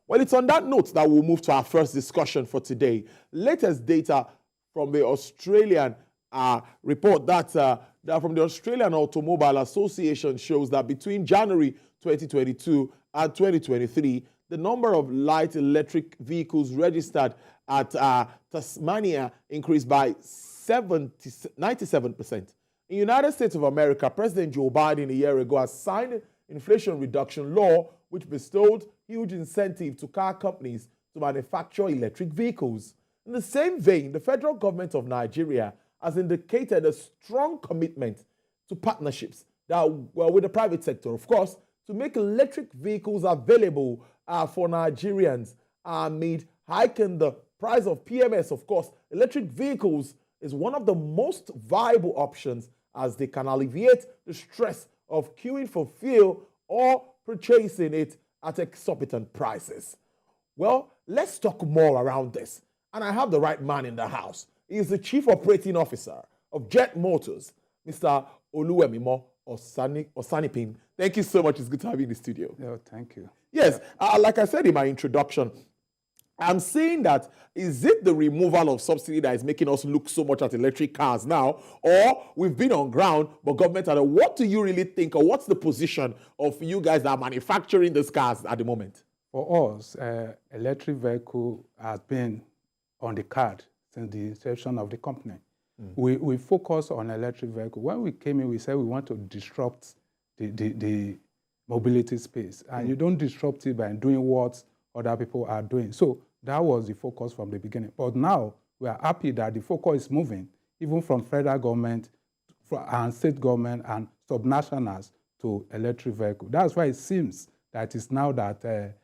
Well, it's on that note that we'll move to our first discussion for today. Latest data from the Australian report that from the Australian Automobile Association shows that between January 2022 and 2023, the number of light electric vehicles registered at Tasmania increased by 97%. In the United States of America, President Joe Biden a year ago has signed an inflation reduction law which bestowed huge incentive to car companies to manufacture electric vehicles. In the same vein, the federal government of Nigeria has indicated a strong commitment to partnerships with the private sector, of course, to make electric vehicles available for Nigerians amid hiking the price of PMS. Of course, electric vehicles is one of the most viable options as they can alleviate the stress of queuing for fuel or purchasing it at exorbitant prices. Well, let's talk more around this. And I have the right man in the house. He is the Chief Operating Officer of Jet Motors, Mr. Oluwemimo Osanipin. Thank you so much. It's good to have you in the studio. Oh, thank you. Yes, like I said in my introduction, I'm saying that is it the removal of subsidy that is making us look so much at electric cars now, or we've been on ground, but government are, what do you really think, or what's the position of you guys that are manufacturing these cars at the moment? For us, electric vehicle has been on the card since the inception of the company. We focus on electric vehicle. When we came in, we said we want to disrupt the mobility space. And you don't disrupt it by doing what other people are doing. So that was the focus from the beginning. But now we are happy that the focus is moving, even from federal government and state government and subnationals to electric vehicle. That's why it seems that it's now that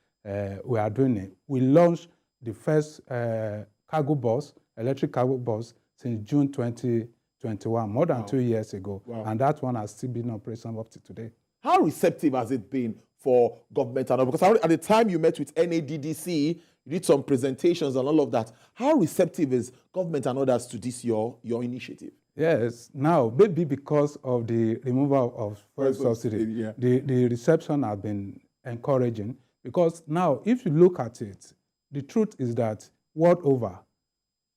we are doing it. We launched the first cargo bus, electric cargo bus, since June 2021, more than 2 years ago. Wow. And that one has still been in operation up to today. How receptive has it been for government? And because at the time you met with NADDC, you did some presentations and all of that. How receptive is government and others to this, your initiative? Yes, now, maybe because of the removal of fuel subsidy, yeah. the reception has been encouraging. Because now, if you look at it, the truth is that world over,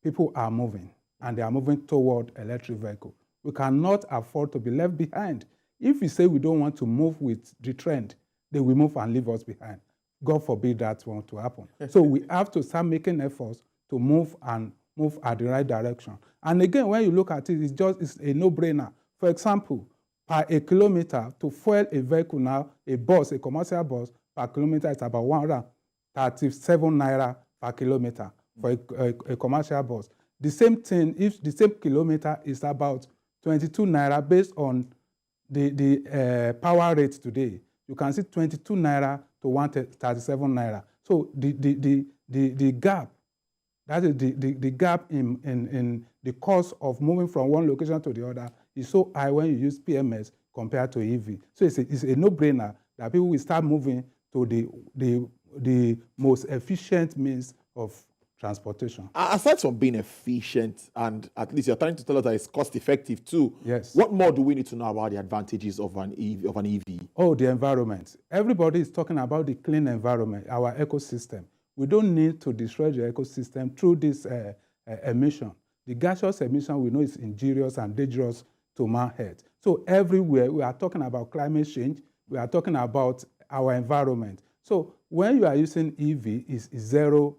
people are moving, and they are moving toward electric vehicle. We cannot afford to be left behind. If we say we don't want to move with the trend, they will move and leave us behind. God forbid that want to happen. So we have to start making efforts to move at the right direction. And again, when you look at it, it's a no-brainer. For example, per a kilometer, to fuel a vehicle now, a bus, a commercial bus, per kilometer is about 137 naira per kilometer for a commercial bus. The same thing, if the same kilometer is about 22 naira based on the power rate today, you can see 22 naira to 137 naira. So the gap, that is the gap in the cost of moving from one location to the other is so high when you use PMS compared to EV. So it's a no-brainer that people will start moving to the most efficient means of transportation. Aside from being efficient, and at least you're trying to tell us that it's cost-effective too. Yes. What more do we need to know about the advantages of an EV? Oh, the environment. Everybody is talking about the clean environment, our ecosystem. We don't need to destroy the ecosystem through this emission. The gaseous emission we know is injurious and dangerous to man's health. So everywhere we are talking about climate change, we are talking about our environment. So when you are using EV, it's zero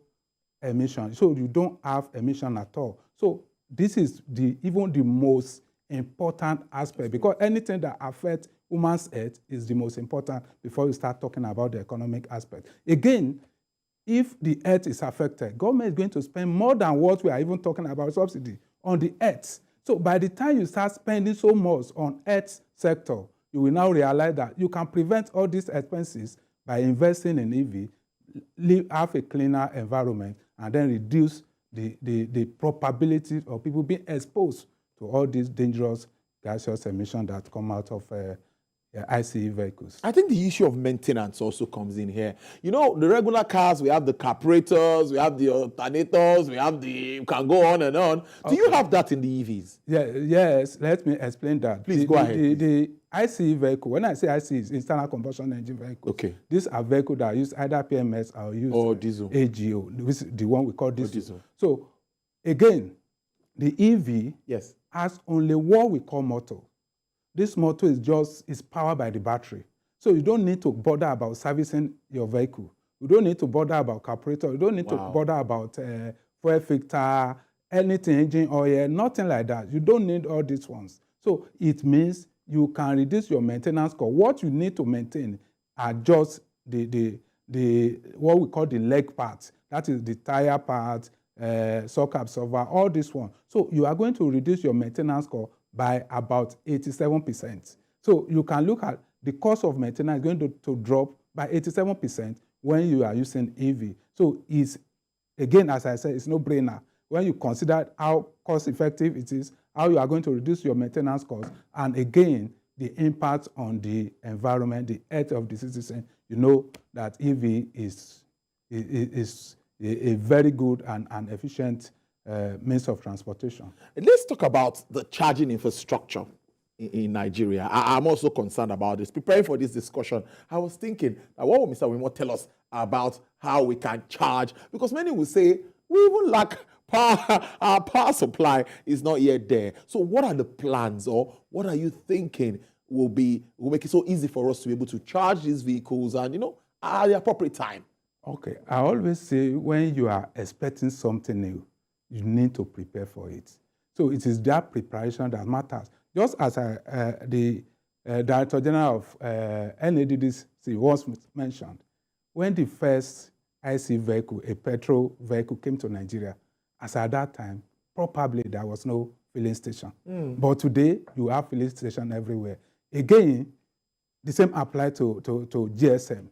emission. So you don't have emission at all. So this is even the most important aspect, because anything that affects human's health is the most important before you start talking about the economic aspect. Again, if the earth is affected, government is going to spend more than what we are even talking about subsidy on the earth. So by the time you start spending so much on earth sector, you will now realize that you can prevent all these expenses by investing in EV, have a cleaner environment, and then reduce the probability of people being exposed to all these dangerous gaseous emissions that come out of ICE vehicles. I think the issue of maintenance also comes in here. You know, the regular cars, we have the carburetors, we have the alternators, we can go on and on. Do you have that in the EVs? Yeah, yes, let me explain that. Please go ahead. The ICE vehicle, when I say ICE, it's internal combustion engine vehicle. Okay. These are vehicles that use either PMS or use diesel. AGO, which is the one we call diesel. Diesel. So, again, the EV yes. has only what we call motor. This motor is powered by the battery. So you don't need to bother about servicing your vehicle. You don't need to bother about carburetor. You don't need to bother about fuel filter, anything, engine oil, nothing like that. You don't need all these ones. So it means you can reduce your maintenance cost. What you need to maintain are just the what we call the leg parts. That is the tire parts, shock absorber, all this one. So you are going to reduce your maintenance cost by about 87%. So you can look at the cost of maintenance is going to drop by 87% when you are using EV. So it's, again, as I said, it's no brainer. When you consider how cost effective it is, how you are going to reduce your maintenance costs, and again, the impact on the environment, the health of the citizen, you know that EV is a very good and efficient means of transportation. Let's talk about the charging infrastructure in Nigeria. I'm also concerned about this. Preparing for this discussion, I was thinking, what will Mr. Wimo tell us about how we can charge? Because many will say, we even lack power, our power supply is not yet there. So what are the plans, or what are you thinking will make it so easy for us to be able to charge these vehicles and, at the appropriate time? Okay, I always say when you are expecting something new, you need to prepare for it. So it is that preparation that matters. Just as the Director General of NADDC once mentioned, when the first IC vehicle, a petrol vehicle, came to Nigeria, as at that time, probably there was no filling station. But today, you have filling station everywhere. Again, the same applied to GSM.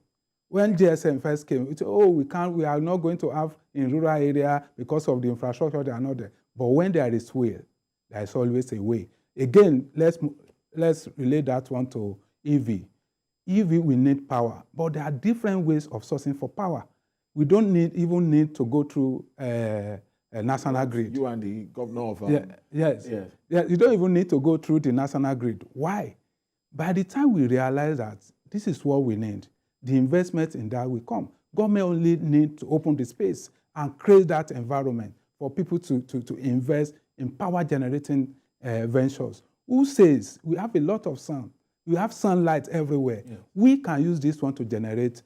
When GSM first came, it said, we are not going to have in rural area because of the infrastructure, they are not there. But when there is will, there is always a way. Again, let's relate that one to EV. EV, we need power, but there are different ways of sourcing for power. We don't even need to go through a national grid. You and the governor of... Yes. You don't even need to go through the national grid. Why? By the time we realize that this is what we need, the investment in that will come. Government only need to open the space and create that environment for people to invest in power generating ventures. Who says we have a lot of sun? We have sunlight everywhere. Yeah. We can use this one to generate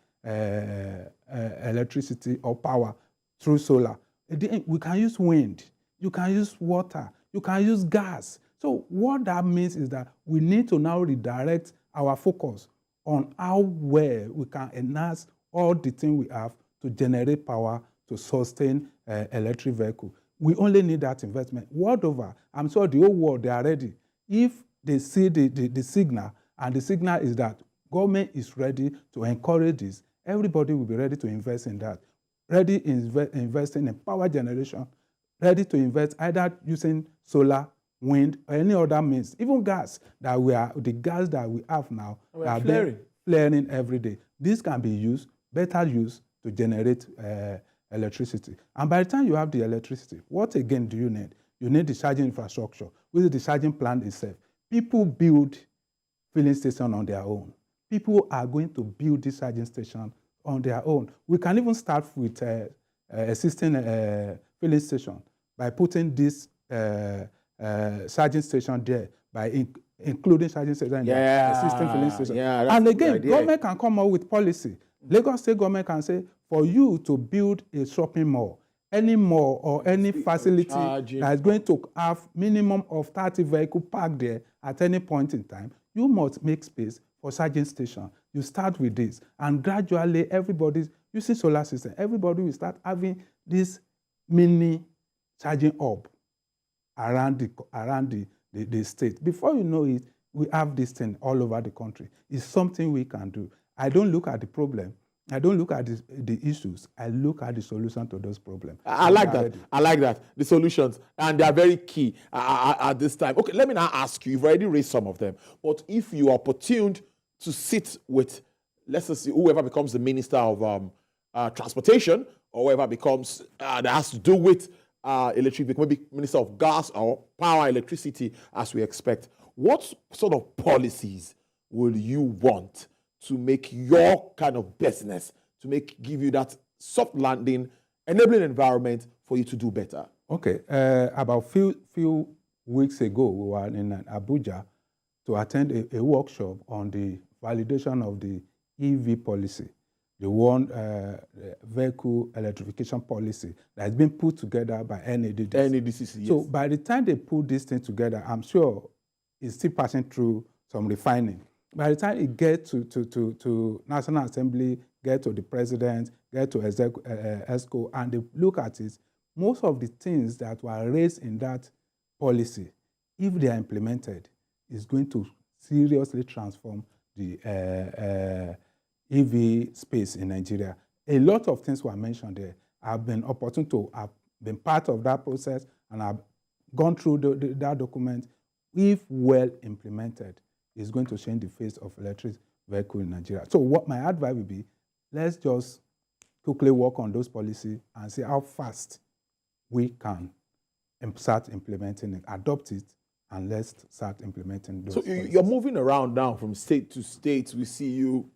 electricity or power through solar. We can use wind. You can use water. You can use gas. So what that means is that we need to now redirect our focus on how well we can enhance all the things we have to generate power to sustain electric vehicle. We only need that investment. World over, I'm sure the whole world, they are ready. If they see the signal, and the signal is that government is ready to encourage this, everybody will be ready to invest in that. Ready investing in power generation, ready to invest either using solar, wind, or any other means, even gas the gas that we have now are flaring every day. This can be better used to generate electricity. And by the time you have the electricity, what again do you need? You need the charging infrastructure, which is the charging plant itself. People build filling stations on their own. People are going to build this charging station on their own. We can even start with existing filling station by putting this charging station there, by including charging station in the existing filling station. And again, government can come up with policy. Lagos State government can say, for you to build a shopping mall, any mall or any facility that is going to have minimum of 30 vehicles parked there at any point in time, you must make space for charging station. You start with this, and gradually everybody's using solar system. Everybody will start having this mini charging hub around the state. Before you know it, we have this thing all over the country. It's something we can do. I don't look at the problem. I don't look at the issues. I look at the solution to those problems. I like that. I like that. The solutions. And they are very key at this time. Okay, let me now ask you. You've already raised some of them. But if you are opportuned to sit with, let's just say, whoever becomes the Minister of Transportation, or whoever becomes, that has to do with electric vehicle, maybe Minister of Gas or Power, Electricity, as we expect. What sort of policies will you want to make your kind of business, to give you that soft landing, enabling environment for you to do better? Okay, about few weeks ago, we were in Abuja to attend a workshop on the validation of the EV policy, the one vehicle electrification policy that has been put together by NADDC. NADDC, yes. So by the time they put this thing together, I'm sure it's still passing through some refining. By the time it gets to National Assembly, get to the President, get to ESCO, and they look at it, most of the things that were raised in that policy, if they are implemented, is going to seriously transform the EV space in Nigeria. A lot of things were mentioned there. I've been opportune to have been part of that process, and I've gone through that document. If well implemented, it's going to change the face of electric vehicle in Nigeria. So what my advice would be, let's just quickly work on those policies and see how fast we can start implementing it, adopt it, and let's start implementing those. So you're moving around now from state to state. We see you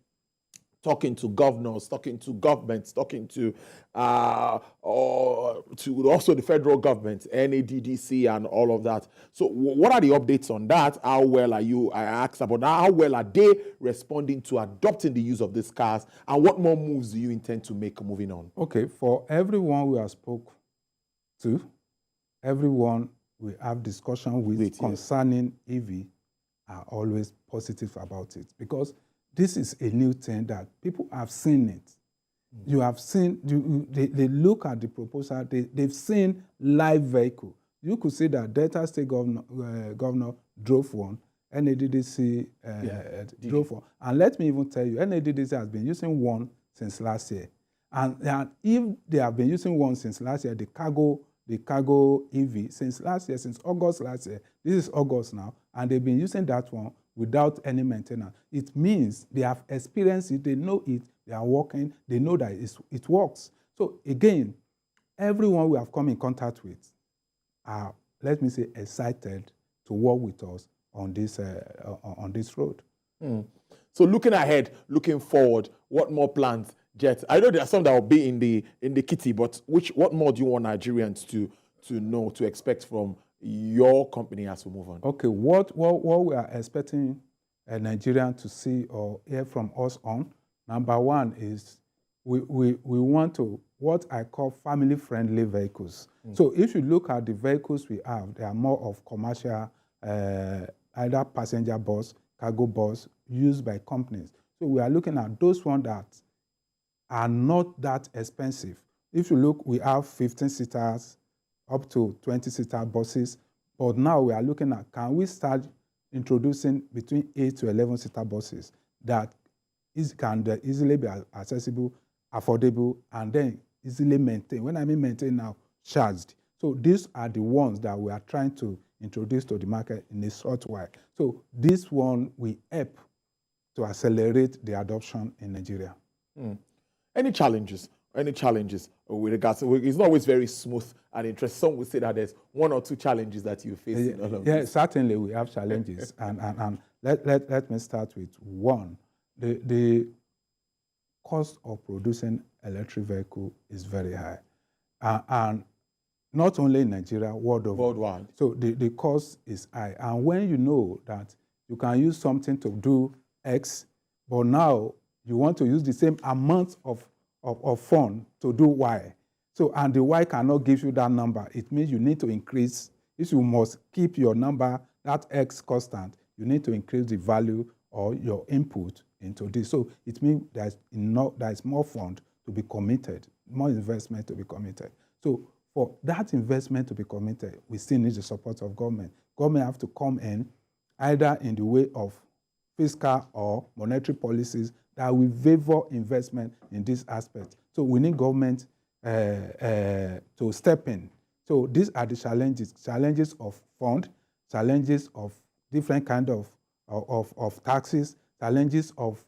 talking to governors, talking to governments, talking to also the federal government, NADDC, and all of that. So what are the updates on that? How well are you? I asked about how well are they responding to adopting the use of these cars, and what more moves do you intend to make moving on? Okay, for everyone we have spoke to, everyone we have discussion with concerning EV are always positive about it, because this is a new thing that people have seen it. You have seen, they look at the proposal, they've seen live vehicle. You could see that Delta State governor drove one, NADDC drove one. And let me even tell you, NADDC has been using one since last year. And if they have been using one since last year, the cargo EV, since last year, since August last year, this is August now, and they've been using that one without any maintenance. It means they have experienced it, they know it, they are working, they know that it works. So again, everyone we have come in contact with are, let me say, excited to work with us on this road. So looking ahead, looking forward, what more plans, Jet? I know there are some that will be in the kitty, but what more do you want Nigerians to know, to expect from your company as we move on? Okay, what we are expecting a Nigerian to see or hear from us on, number one is we want to, what I call family-friendly vehicles. So if you look at the vehicles we have, they are more of commercial, either passenger bus, cargo bus, used by companies. So we are looking at those ones that are not that expensive. If you look, we have 15-seaters, up to 20-seater buses, but now we are looking at, can we start introducing between 8 to 11-seater buses that can easily be accessible, affordable, and then easily maintained. When I mean maintained now, charged. So these are the ones that we are trying to introduce to the market in a short while. So this one will help to accelerate the adoption in Nigeria. Any challenges? Any challenges with regards to, it's not always very smooth and interesting. Some would say that there's one or two challenges that you face in all of this. Certainly we have challenges. and let me start with one. The cost of producing electric vehicle is very high. And not only in Nigeria, worldwide. So the cost is high. And when you know that you can use something to do X, but now you want to use the same amount of fund to do Y. So, and the Y cannot give you that number. It means you need to increase. If you must keep your number, that X constant, you need to increase the value or your input into this. So it means there's more fund to be committed, more investment to be committed. So for that investment to be committed, we still need the support of government. Government have to come in either in the way of fiscal or monetary policies that will favor investment in this aspect. So we need government to step in. So these are the challenges of fund, challenges of different kind of taxes, challenges of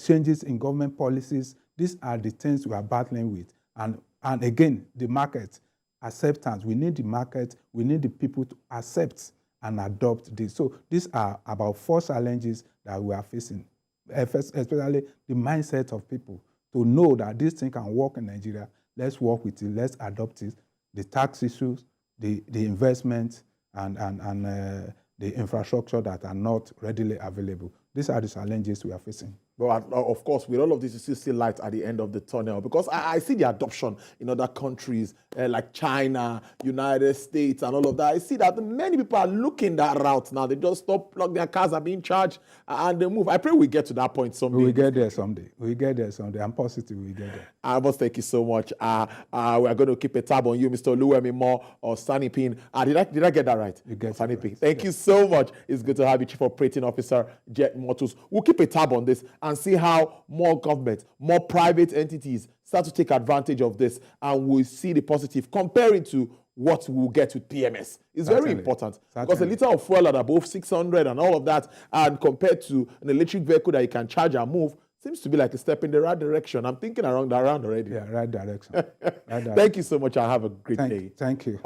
changes in government policies. These are the things we are battling with. And again, the market acceptance. We need the market. We need the people to accept and adopt this. So these are about 4 challenges that we are facing, especially the mindset of people to know that this thing can work in Nigeria. Let's work with it. Let's adopt it. The tax issues, the investment, and the infrastructure that are not readily available. These are the challenges we are facing. But of course, with all of this, you still see light at the end of the tunnel, because I see the adoption in other countries like China, United States, and all of that. I see that many people are looking that route now. They just stop, plug their cars are being charged, and they move. I pray we get to that point someday. We will get there someday. We will get there someday. I'm positive we will get there. I must thank you so much. We are going to keep a tab on you, Mr. Oluwemi Moore or Sunny Pin. Did I get that right? You get Sunny it Pin. right. Thank you so much. It's good to have you, Chief Operating Officer, Jet Motors. We'll keep a tab on this and see how more government, more private entities start to take advantage of this, and we'll see the positive comparing to what we'll get with PMS. It's very important because a liter of fuel at above 600 and all of that, and compared to an electric vehicle that you can charge and move, seems to be like a step in the right direction. I'm thinking around already. Yeah, right direction. Right direction. Thank you so much. I'll have a great day. Thank you.